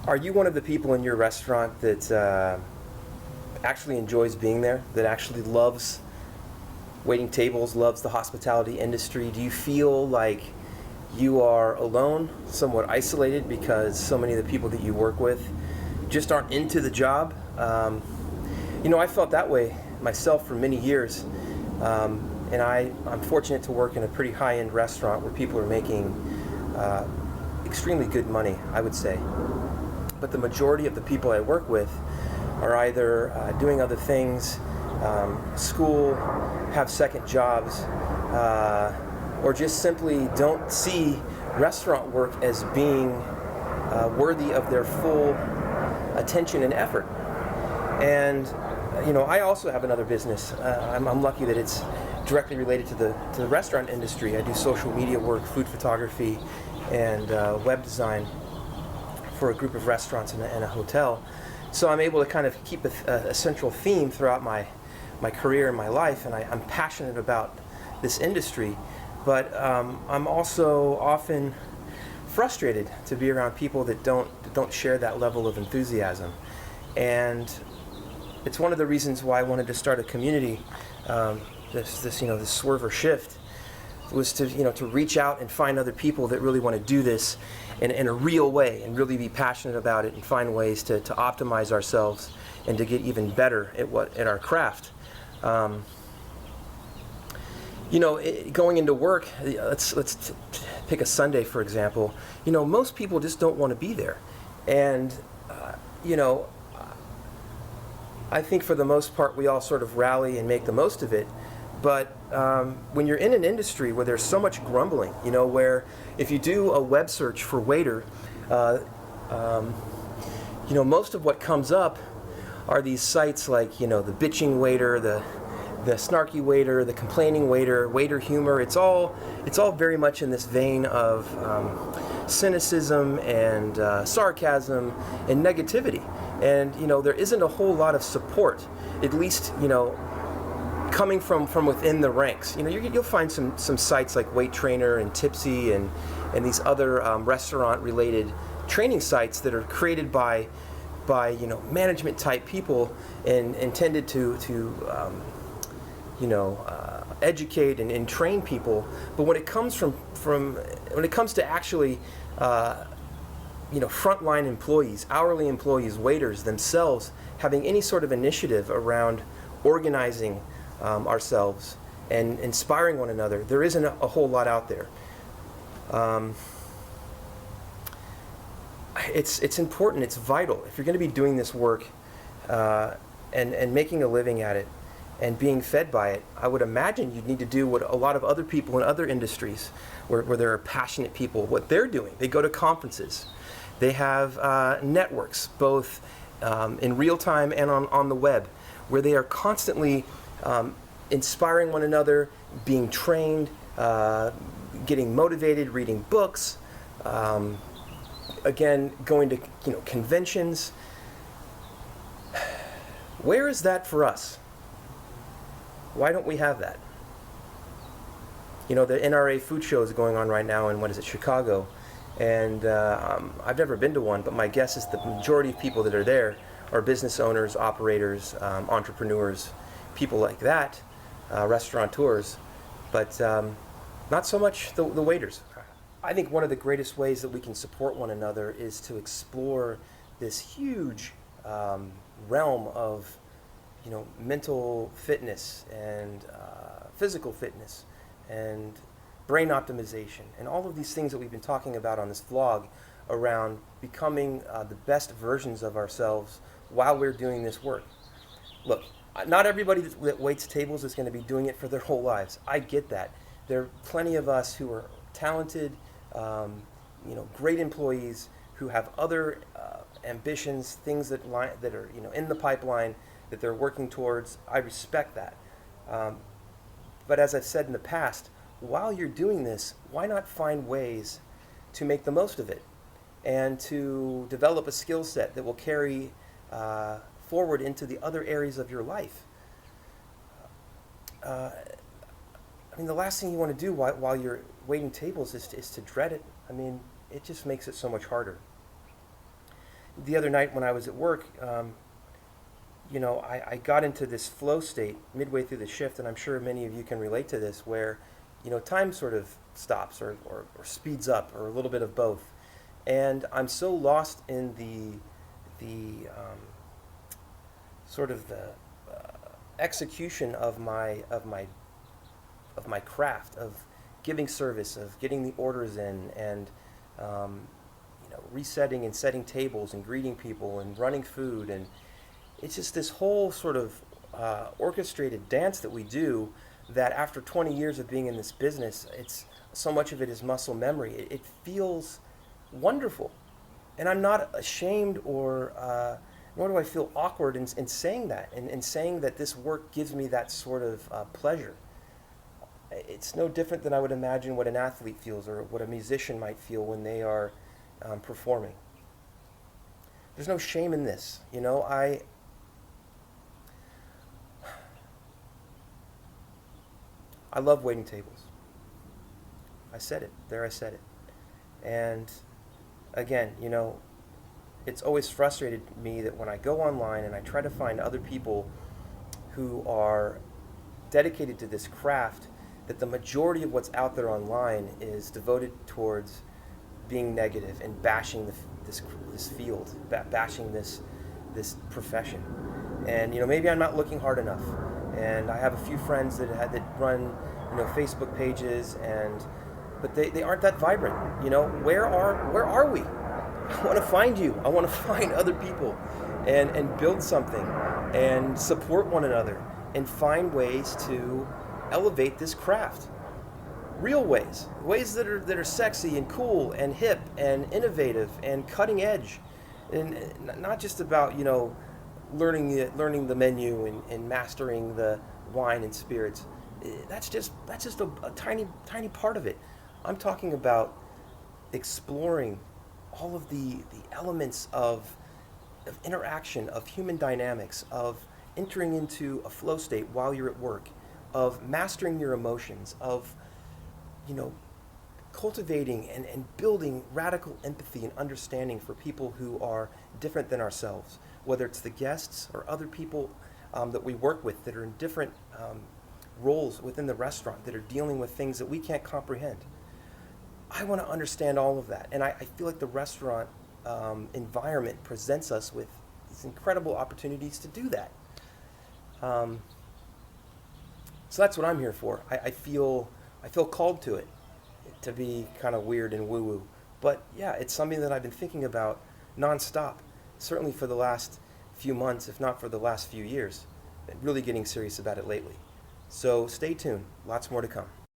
Are you one of the people in your restaurant that actually enjoys being there, that actually loves waiting tables, loves the hospitality industry? Do you feel like you are alone, somewhat isolated, because so many of the people that you work with just aren't into the job? I felt that way myself for many years, and I'm fortunate to work in a pretty high-end restaurant where people are making extremely good money, I would say. But the majority of the people I work with are either doing other things, school, have second jobs, or just simply don't see restaurant work as being worthy of their full attention and effort. And I also have another business. I'm lucky that it's directly related to the restaurant industry. I do social media work, food photography, and web design for a group of restaurants and a hotel. So I'm able to kind of keep a central theme throughout my career and my life, and I'm passionate about this industry. But I'm also often frustrated to be around people that don't share that level of enthusiasm. And it's one of the reasons why I wanted to start a community. This swerve or shift was to reach out and find other people that really want to do this in a real way and really be passionate about it and find ways to optimize ourselves and to get even better at our craft. Going into work, let's pick a Sunday for example. Most people just don't want to be there, and I think for the most part we all sort of rally and make the most of it. But when you're in an industry where there's so much grumbling, where if you do a web search for waiter, most of what comes up are these sites like, the bitching waiter, the snarky waiter, the complaining waiter, waiter humor. It's all very much in this vein of cynicism and sarcasm and negativity. And, there isn't a whole lot of support, at least, coming from within the ranks. You'll find some sites like Weight Trainer and Tipsy and these other restaurant-related training sites that are created by management type people and intended to educate and train people. But when it comes when it comes to actually frontline employees, hourly employees, waiters themselves having any sort of initiative around organizing ourselves and inspiring one another, there isn't a whole lot out there. It's important, it's vital. If you're going to be doing this work and making a living at it and being fed by it, I would imagine you'd need to do what a lot of other people in other industries where there are passionate people, what they're doing. They go to conferences. They have networks, both in real time and on the web, where they are constantly inspiring one another, being trained, getting motivated, reading books, again, going to conventions. Where is that for us? Why don't we have that? The NRA food show is going on right now in, Chicago, and I've never been to one, but my guess is the majority of people that are there are business owners, operators, entrepreneurs, people like that, restaurateurs, but not so much the waiters. I think one of the greatest ways that we can support one another is to explore this huge realm of mental fitness and physical fitness and brain optimization and all of these things that we've been talking about on this vlog around becoming the best versions of ourselves while we're doing this work. Look, not everybody that waits tables is going to be doing it for their whole lives. I get that. There are plenty of us who are talented, great employees who have other ambitions, things that are in the pipeline that they're working towards. I respect that. But as I've said in the past, while you're doing this, why not find ways to make the most of it and to develop a skill set that will carry forward into the other areas of your life? The last thing you want to do while you're waiting tables is to dread it. It just makes it so much harder. the other night when I was at work, I got into this flow state midway through the shift, and I'm sure many of you can relate to this, where, time sort of stops or speeds up or a little bit of both. And I'm so lost in the sort of the execution of my craft, of giving service, of getting the orders in, and resetting and setting tables and greeting people and running food. And it's just this whole sort of orchestrated dance that we do, that after 20 years of being in this business, it's so much of it is muscle memory. It feels wonderful, and I'm not ashamed, or nor do I feel awkward in saying that, and saying that this work gives me that sort of pleasure. It's no different than I would imagine what an athlete feels, or what a musician might feel when they are performing. There's no shame in this. I love waiting tables. I said it. There, I said it. And again, it's always frustrated me that when I go online and I try to find other people who are dedicated to this craft, that the majority of what's out there online is devoted towards being negative and bashing this field, bashing this profession. And maybe I'm not looking hard enough. And I have a few friends that run Facebook pages, but they aren't that vibrant. Where are we? I want to find you. I want to find other people and build something and support one another and find ways to elevate this craft. Real ways that are sexy and cool and hip and innovative and cutting edge, and not just about learning the menu and mastering the wine and spirits. That's just a tiny part of it. I'm talking about exploring all of the elements of interaction, of human dynamics, of entering into a flow state while you're at work, of mastering your emotions, of cultivating and building radical empathy and understanding for people who are different than ourselves, whether it's the guests or other people that we work with that are in different roles within the restaurant, that are dealing with things that we can't comprehend. I want to understand all of that, and I feel like the restaurant environment presents us with these incredible opportunities to do that. So that's what I'm here for. I feel called to it, to be kind of weird and woo-woo. But yeah, it's something that I've been thinking about nonstop, certainly for the last few months, if not for the last few years, and really getting serious about it lately. So stay tuned, lots more to come.